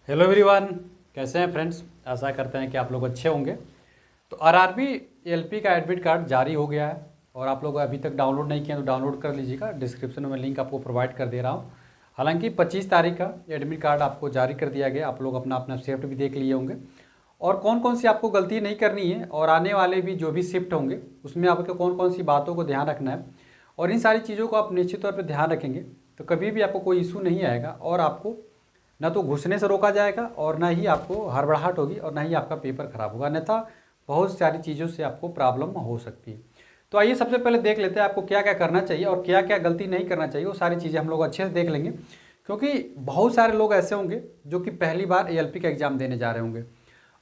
Hello everyone, कैसे हैं friends. आशा करते हैं कि आप लोग अच्छे होंगे। तो आरआरबी एलपी का एडमिट कार्ड जारी हो गया है और आप लोग अभी तक डाउनलोड नहीं किए तो डाउनलोड कर लीजिएगा। डिस्क्रिप्शन में लिंक आपको प्रोवाइड कर दे रहा हूँ। हालांकि 25 तारीख का एडमिट कार्ड आपको जारी कर दिया गया। आप लोग अपना अपना शिफ्ट भी देख लिए होंगे और कौन कौन सी आपको गलती नहीं करनी है और आने वाले भी जो भी शिफ्ट होंगे उसमें आपको कौन कौन सी बातों को ध्यान रखना है और इन सारी चीज़ों को आप निश्चित तौर पर ध्यान रखेंगे तो कभी भी आपको कोई इशू नहीं आएगा और आपको ना तो घुसने से रोका जाएगा और ना ही आपको हड़बड़ाहट होगी और ना ही आपका पेपर खराब होगा, अन्यथा बहुत सारी चीज़ों से आपको प्रॉब्लम हो सकती है। तो आइए सबसे पहले देख लेते हैं आपको क्या क्या करना चाहिए और क्या क्या गलती नहीं करना चाहिए। वो सारी चीज़ें हम लोग अच्छे से देख लेंगे क्योंकि बहुत सारे लोग ऐसे होंगे जो कि पहली बार एएलपी का एग्ज़ाम देने जा रहे होंगे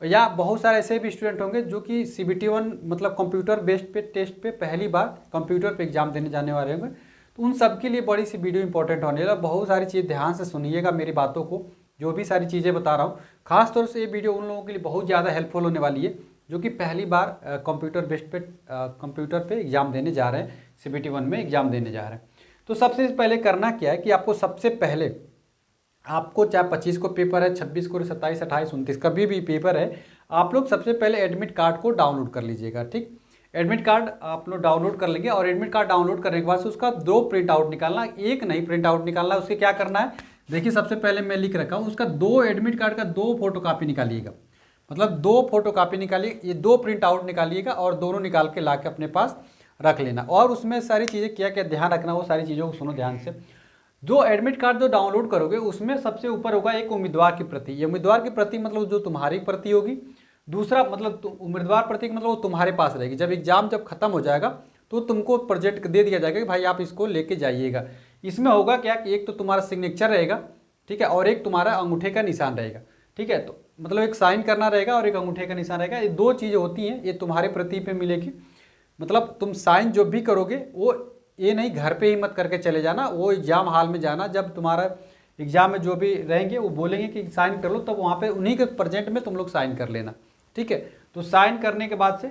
या बहुत सारे ऐसे भी स्टूडेंट होंगे जो कि CBT 1 मतलब कंप्यूटर बेस्ड पे टेस्ट पे पहली बार कंप्यूटर पे एग्ज़ाम देने जाने वाले होंगे। तो उन सब के लिए बड़ी सी वीडियो इंपॉर्टेंट होने वाला। बहुत सारी चीज़ ध्यान से सुनिएगा मेरी बातों को, जो भी सारी चीज़ें बता रहा हूँ। खास तौर से ये वीडियो उन लोगों के लिए बहुत ज़्यादा हेल्पफुल होने वाली है जो कि पहली बार कंप्यूटर बेस्ड पे कंप्यूटर पे एग्ज़ाम देने जा रहे हैं, CBT 1 में एग्ज़ाम देने जा रहे हैं। तो सबसे पहले करना क्या है कि आपको सबसे पहले आपको चाहे 25 को पेपर है, 26 को, 27, 28, 29 कभी भी पेपर है, आप लोग सबसे पहले एडमिट कार्ड को डाउनलोड कर लीजिएगा। ठीक, एडमिट कार्ड आप लोग डाउनलोड कर लेंगे और एडमिट कार्ड डाउनलोड करने के बाद से उसका 2 प्रिंट आउट निकालना, एक नहीं प्रिंट आउट निकालना। उसके क्या करना है देखिए, सबसे पहले मैं लिख रखा हूँ, उसका 2 एडमिट कार्ड का 2 फोटो कापी निकालिएगा। मतलब 2 फोटो कापी निकालिए, ये 2 प्रिंट आउट निकालिएगा और दोनों निकाल के ला के अपने पास रख लेना। और उसमें सारी चीज़ें क्या क्या ध्यान रखना, वो सारी चीज़ों को सुनो ध्यान से। जो एडमिट कार्ड जो डाउनलोड करोगे उसमें सबसे ऊपर होगा एक उम्मीदवार की प्रति। ये उम्मीदवार की प्रति मतलब जो तुम्हारी प्रति होगी। दूसरा मतलब उम्मीदवार प्रति मतलब वो तुम्हारे पास रहेगी। जब एग्जाम जब खत्म हो जाएगा तो तुमको प्रोजेक्ट दे दिया जाएगा कि भाई आप इसको लेके जाइएगा। इसमें होगा क्या कि एक तो तुम्हारा सिग्नेचर रहेगा, ठीक है, और एक तुम्हारा अंगूठे का निशान रहेगा। ठीक है, तो मतलब एक साइन करना रहेगा और एक अंगूठे का निशान रहेगा। ये 2 चीज़ें होती हैं, ये तुम्हारे प्रति पे मिलेगी। मतलब तुम साइन जो भी करोगे वो ये नहीं घर पे ही मत करके चले जाना, वो एग्जाम हॉल में जाना। जब तुम्हारा एग्जाम में जो भी रहेंगे वो बोलेंगे कि साइन कर लो, तब वहाँ पे उन्हीं के प्रेजेंट में तुम लोग साइन कर लेना। ठीक है, तो साइन करने के बाद से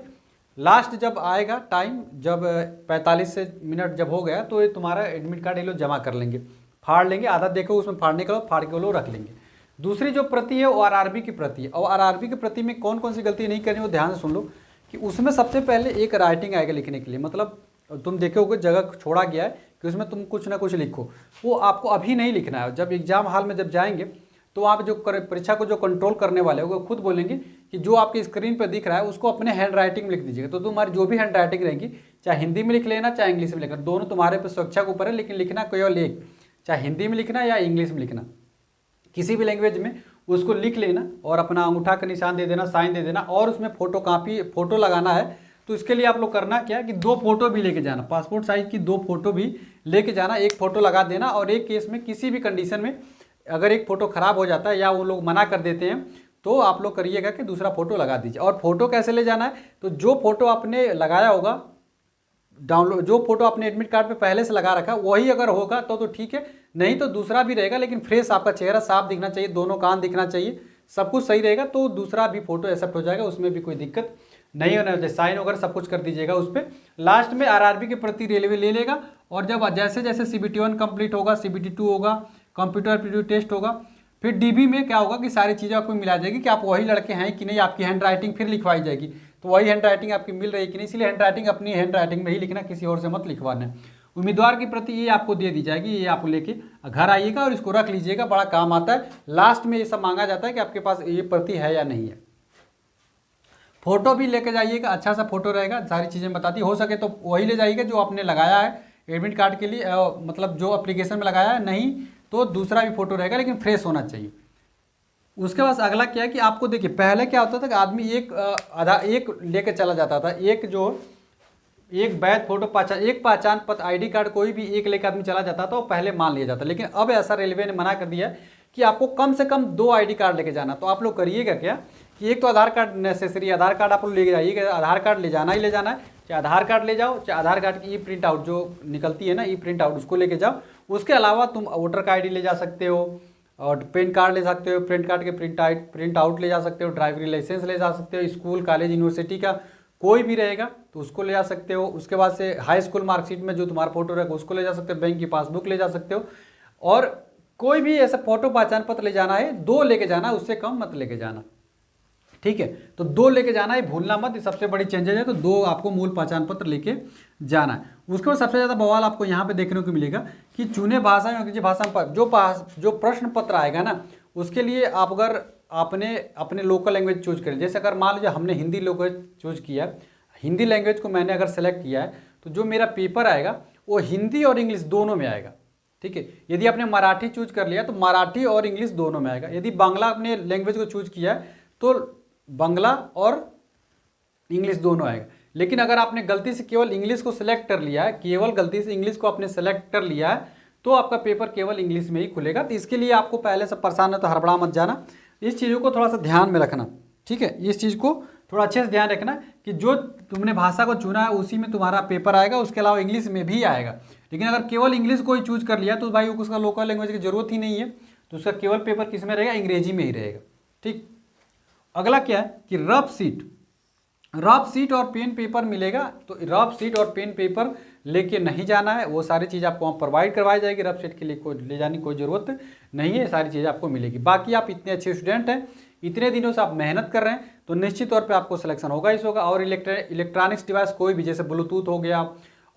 लास्ट जब आएगा टाइम, जब 45 से मिनट जब हो गया तो ये तुम्हारा एडमिट कार्ड ये लोग जमा कर लेंगे, फाड़ लेंगे। आधा देखो उसमें फाड़ने का, फाड़ के वो लोग रख लेंगे। दूसरी जो प्रति है वो आरआरबी की प्रति है। और आरआरबी की प्रति में कौन कौन सी गलती नहीं करनी वो ध्यान से सुन लो कि उसमें सबसे पहले एक राइटिंग आएगा लिखने के लिए। मतलब तुम देखोगे जगह छोड़ा गया है कि उसमें तुम कुछ ना कुछ लिखो, वो आपको अभी नहीं लिखना है। जब एग्जाम हॉल में जब जाएंगे तो वहाँ पे जो परीक्षा को जो कंट्रोल करने वाले हो वो खुद बोलेंगे कि जो आपकी स्क्रीन पर दिख रहा है उसको अपने हैंड राइटिंग में लिख दीजिएगा। तो तुम्हारी जो भी हैंड राइटिंग रहेगी, चाहे हिंदी में लिख लेना चाहे इंग्लिश में लिखना, दोनों तुम्हारे पर सुरक्षा के ऊपर है, लेकिन लिखना केवल एक, चाहे हिंदी में लिखना या इंग्लिश में लिखना, किसी भी लैंग्वेज में उसको लिख लेना और अपना अंगूठा का निशान दे देना, साइन दे देना। और उसमें फोटो लगाना है। तो इसके लिए आप लोग करना क्या है कि 2 फोटो भी लेके जाना, पासपोर्ट साइज की 2 फोटो भी लेके जाना। एक फोटो लगा देना और एक केस में किसी भी कंडीशन में अगर एक फोटो खराब हो जाता है या वो लोग मना कर देते हैं तो आप लोग करिएगा कि दूसरा फोटो लगा दीजिए। और फोटो कैसे ले जाना है, तो जो फोटो आपने लगाया होगा डाउनलोड, जो फोटो आपने एडमिट कार्ड पे पहले से लगा रखा वही अगर होगा तो ठीक है, नहीं तो दूसरा भी रहेगा, लेकिन फ्रेश आपका चेहरा साफ दिखना चाहिए, दोनों कान दिखना चाहिए, सब कुछ सही रहेगा तो दूसरा भी फोटो एक्सेप्ट हो जाएगा, उसमें भी कोई दिक्कत नहीं होना चाहिए। साइन वगैरह सब कुछ कर दीजिएगा उस पर। लास्ट में आरआरबी के प्रति रेलवे ले लेगा और जब जैसे जैसे CBT 1 कंप्लीट होगा, CBT 2 होगा, कंप्यूटर एप्टीट्यूड टेस्ट होगा, फिर DB में क्या होगा कि सारी चीज़ें आपको मिला जाएगी कि आप वही लड़के हैं कि नहीं, आपकी हैंड राइटिंग फिर लिखवाई जाएगी तो वही हैंड राइटिंग आपकी मिल रही है कि नहीं। इसलिए हैंड राइटिंग अपनी हैंड राइटिंग में ही लिखना, किसी और से मत लिखवाना। उम्मीदवार की प्रति ये आपको दे दी जाएगी, ये आप लेके घर आइएगा और इसको रख लीजिएगा, बड़ा काम आता है। लास्ट में ये सब मांगा जाता है कि आपके पास ये प्रति है या नहीं है। फोटो भी लेके जाइएगा, अच्छा सा फोटो रहेगा, सारी चीज़ें बताती, हो सके तो वही ले जाइएगा जो आपने लगाया है एडमिट कार्ड के लिए, मतलब जो एप्लीकेशन में लगाया है, नहीं तो दूसरा भी फोटो रहेगा लेकिन फ्रेश होना चाहिए। उसके बाद अगला क्या है कि आपको देखिए, पहले क्या होता था कि आदमी एक लेके चला जाता था, एक वैध फोटो एक पहचान पत्र ID कार्ड कोई भी एक लेकर आदमी चला जाता था, वो पहले मान लिया जाता। लेकिन अब ऐसा रेलवे ने मना कर दिया है कि आपको कम से कम 2 ID कार्ड लेके जाना। तो आप लोग करिएगा क्या कि एक तो आधार कार्ड नेसेसरी, आधार कार्ड आप लोग लेके जाइएगा, आधार कार्ड ले जाना ही ले जाना है। चाहे आधार कार्ड ले जाओ, चाहे आधार कार्ड की प्रिंट आउट जो निकलती है ना, प्रिंट आउट, उसको लेके जाओ। उसके अलावा तुम वोटर का ID ले जा सकते हो और पैन कार्ड ले सकते हो, प्रिंट कार्ड के प्रिंट आउट ले जा सकते हो, ड्राइवरी लाइसेंस ले जा सकते हो, स्कूल कॉलेज यूनिवर्सिटी का कोई भी रहेगा तो उसको ले जा सकते हो। उसके बाद से हाई स्कूल मार्कशीट में जो तुम्हारा फोटो रहेगा उसको ले जा सकते हो, बैंक की पासबुक ले जा सकते हो। और कोई भी ऐसा फोटो पहचान पत्र ले जाना है 2 लेके जाना, उससे कम मत लेके जाना, ठीक है। तो 2 लेके जाना है, भूलना मत, ये सबसे बड़ी चेंजेज है। तो 2 आपको मूल पहचान पत्र लेके जाना है। उसके बाद सबसे ज़्यादा बवाल आपको यहाँ पे देखने को मिलेगा कि चुने भाषा में अंग्रेजी भाषा में जो प्रश्न पत्र आएगा ना, उसके लिए आप अगर आपने अपने लोकल लैंग्वेज चूज करें, जैसे अगर मान लीजिए हमने हिंदी लैंग्वेज चूज किया, हिंदी लैंग्वेज को मैंने अगर सेलेक्ट किया है, तो जो मेरा पेपर आएगा वो हिंदी और इंग्लिश दोनों में आएगा, ठीक है। यदि आपने मराठी चूज कर लिया तो मराठी और इंग्लिश दोनों में आएगा। यदि बांग्ला अपने लैंग्वेज को चूज किया है तो बांग्ला और इंग्लिश दोनों आएगा। लेकिन अगर आपने गलती से केवल इंग्लिश को सिलेक्ट कर लिया है, केवल गलती से इंग्लिश को आपने सेलेक्ट कर लिया है, तो आपका पेपर केवल इंग्लिश में ही खुलेगा। तो इसके लिए आपको पहले से परेशान है तो हड़बड़ा मत जाना, इस चीज़ों को थोड़ा सा ध्यान में रखना, ठीक है। इस चीज़ को थोड़ा अच्छे से ध्यान रखना कि जो तुमने भाषा को चुना है उसी में तुम्हारा पेपर आएगा, उसके अलावा इंग्लिश में भी आएगा। लेकिन अगर केवल इंग्लिश को ही चूज कर लिया तो भाई उसका लोकल लैंग्वेज की जरूरत ही नहीं है, तो उसका केवल पेपर किस में रहेगा, अंग्रेजी में ही रहेगा, ठीक। अगला क्या है कि रफ सीट और पेन पेपर मिलेगा। तो रफ सीट और पेन पेपर लेके नहीं जाना है, वो सारी चीज़ आपको वहाँ प्रोवाइड करवाई जाएगी। रफ सीट के लिए कोई ले जाने की कोई ज़रूरत नहीं है, सारी चीज़ें आपको मिलेगी। बाकी आप इतने अच्छे स्टूडेंट हैं, इतने दिनों से आप मेहनत कर रहे हैं, तो निश्चित तौर पे आपको सिलेक्शन होगा ही होगा। और इलेक्ट्रॉनिक्स डिवाइस कोई भी, जैसे ब्लूटूथ हो गया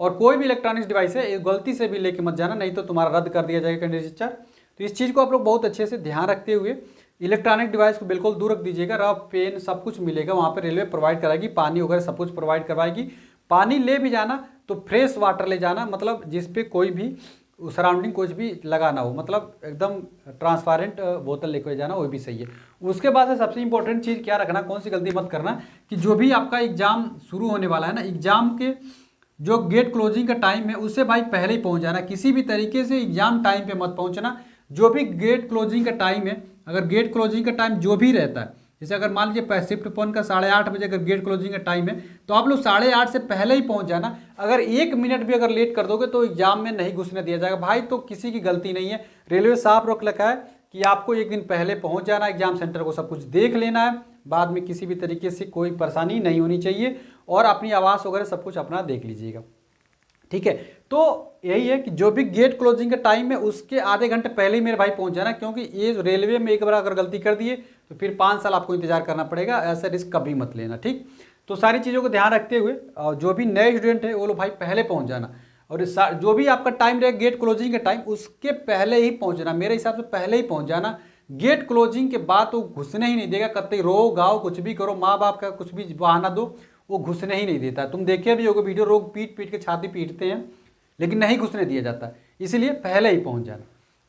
और कोई भी इलेक्ट्रॉनिक्स डिवाइस है, गलती से भी लेके मत जाना, नहीं तो तुम्हारा रद्द कर दिया जाएगा कैंडिडेट। तो इस चीज़ को आप लोग बहुत अच्छे से ध्यान रखते हुए इलेक्ट्रॉनिक डिवाइस को बिल्कुल दूर रख दीजिएगा। रफ पेन सब कुछ मिलेगा वहाँ पे, रेलवे प्रोवाइड कराएगी, पानी वगैरह सब कुछ प्रोवाइड करवाएगी। पानी ले भी जाना तो फ्रेश वाटर ले जाना, मतलब जिस पे कोई भी सराउंडिंग कुछ भी लगा ना हो, मतलब एकदम ट्रांसपेरेंट बोतल लेकर जाना, वो भी सही है। उसके बाद से सबसे इंपॉर्टेंट चीज़ क्या रखना, कौन सी गलती मत करना कि जो भी आपका एग्जाम शुरू होने वाला है ना, एग्जाम के जो गेट क्लोजिंग का टाइम है उससे भाई पहले ही पहुँच जाना। किसी भी तरीके से एग्जाम टाइम पर मत पहुँचना। जो भी गेट क्लोजिंग का टाइम है, अगर गेट क्लोजिंग का टाइम जो भी रहता है, जैसे अगर मान लीजिए शिफ्ट 1 का 8:30 बजे अगर गेट क्लोजिंग का टाइम है, तो आप लोग 8:30 से पहले ही पहुंच जाना। अगर 1 मिनट भी अगर लेट कर दोगे तो एग्जाम में नहीं घुसने दिया जाएगा भाई। तो किसी की गलती नहीं है, रेलवे साफ रोक रखा है कि आपको 1 दिन पहले पहुंच जाना, एग्जाम सेंटर को सब कुछ देख लेना है, बाद में किसी भी तरीके से कोई परेशानी नहीं होनी चाहिए, और अपनी आवास वगैरह सब कुछ अपना देख लीजिएगा, ठीक है। तो यही है कि जो भी गेट क्लोजिंग का टाइम है उसके आधे घंटे पहले ही मेरे भाई पहुंच जाना, क्योंकि ये रेलवे में एक बार अगर गलती कर दिए तो फिर 5 साल आपको इंतजार करना पड़ेगा। ऐसा रिस्क कभी मत लेना, ठीक। तो सारी चीज़ों को ध्यान रखते हुए जो भी नए स्टूडेंट है वो लोग भाई पहले पहुँच जाना, और जो भी आपका टाइम रहेगा गेट क्लोजिंग का टाइम उसके पहले ही पहुँच जाना, मेरे हिसाब से पहले ही पहुँच जाना। गेट क्लोजिंग के बाद तो घुसने ही नहीं देगा, कतई रो गाओ कुछ भी करो, माँ बाप का कुछ भी बहाना दो, वो घुसने ही नहीं देता। तुम देखे भी होगे वीडियो, लोग पीट पीट के छाती पीटते हैं, लेकिन नहीं घुसने दिया जाता, इसलिए पहले ही पहुंच जाना,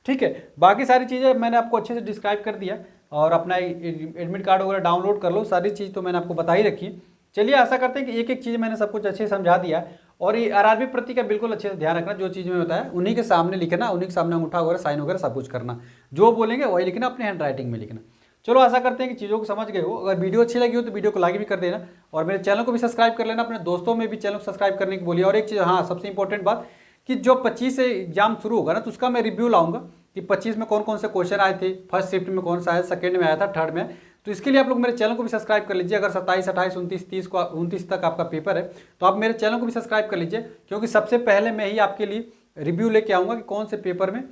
ठीक है। बाकी सारी चीज़ें मैंने आपको अच्छे से डिस्क्राइब कर दिया, और अपना एडमिट कार्ड वगैरह डाउनलोड कर लो, सारी चीज़ तो मैंने आपको बता ही रखी। चलिए, आशा करते हैं कि एक एक चीज़ मैंने सब कुछ अच्छे से समझा दिया। और ये आरआरबी प्रति का बिल्कुल अच्छे से ध्यान रखना, जो चीज़ में बताया उन्हीं के सामने लिखना, उन्हीं के सामने अंगूठा वगैरह साइन वगैरह सब कुछ करना, जो बोलेंगे वही लिखना, अपने हैंड राइटिंग में लिखना। चलो, आशा करते हैं कि चीज़ों को समझ गए हो। अगर वीडियो अच्छी लगी हो तो वीडियो को लाइक भी कर देना, और मेरे चैनल को भी सब्सक्राइब कर लेना, अपने दोस्तों में भी चैनल को सब्सक्राइब करने की बोलिए। और एक चीज़, हाँ, सबसे इंपॉर्टेंट बात कि जो 25 से एग्जाम शुरू होगा ना, तो उसका मैं रिव्यू लाऊंगा कि 25 में कौन कौन से क्वेश्चन आए थे, फर्स्ट शिफ्ट में कौन सा आया, सेकंड में आया था, थर्ड में। तो इसके लिए आप लोग मेरे चैनल को भी सब्सक्राइब कर लीजिए। अगर 27, 28, 29, 30 को 29 तक आपका पेपर है तो आप मेरे चैनल को भी सब्सक्राइब कर लीजिए, क्योंकि सबसे पहले मैं ही आपके लिए रिव्यू लेके आऊँगा कि कौन से पेपर में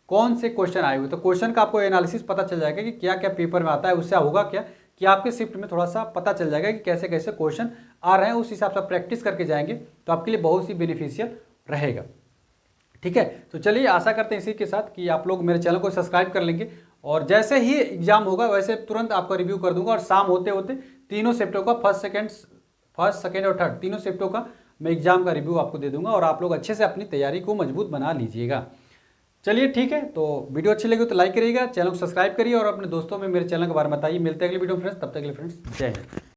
कौन से क्वेश्चन आए हुए। तो क्वेश्चन का आपको एनालिसिस पता चल जाएगा कि क्या क्या पेपर में आता है। उससे होगा क्या कि आपके शिफ्ट में थोड़ा सा पता चल जाएगा कि कैसे कैसे क्वेश्चन आ रहे हैं, उस हिसाब से प्रैक्टिस करके जाएंगे तो आपके लिए बहुत ही बेनिफिशियल रहेगा, ठीक है। तो चलिए, आशा करते हैं इसी के साथ कि आप लोग मेरे चैनल को सब्सक्राइब कर लेंगे, और जैसे ही एग्जाम होगा वैसे तुरंत आपका रिव्यू कर दूंगा। और शाम होते होते तीनों शिफ्टों का फर्स्ट सेकंड और थर्ड तीनों शिफ्टों का मैं एग्जाम का रिव्यू आपको दे दूंगा, और आप लोग अच्छे से अपनी तैयारी को मजबूत बना लीजिएगा। चलिए, ठीक है। तो वीडियो अच्छी लगी तो लाइक करिएगा, चैनल को सब्सक्राइब करिए, और अपने दोस्तों में मेरे चैनल के बारे में बताइए। मिलते हैं अगले वीडियो में फ्रेंड्स, तब तक के लिए फ्रेंड्स जय हिंद।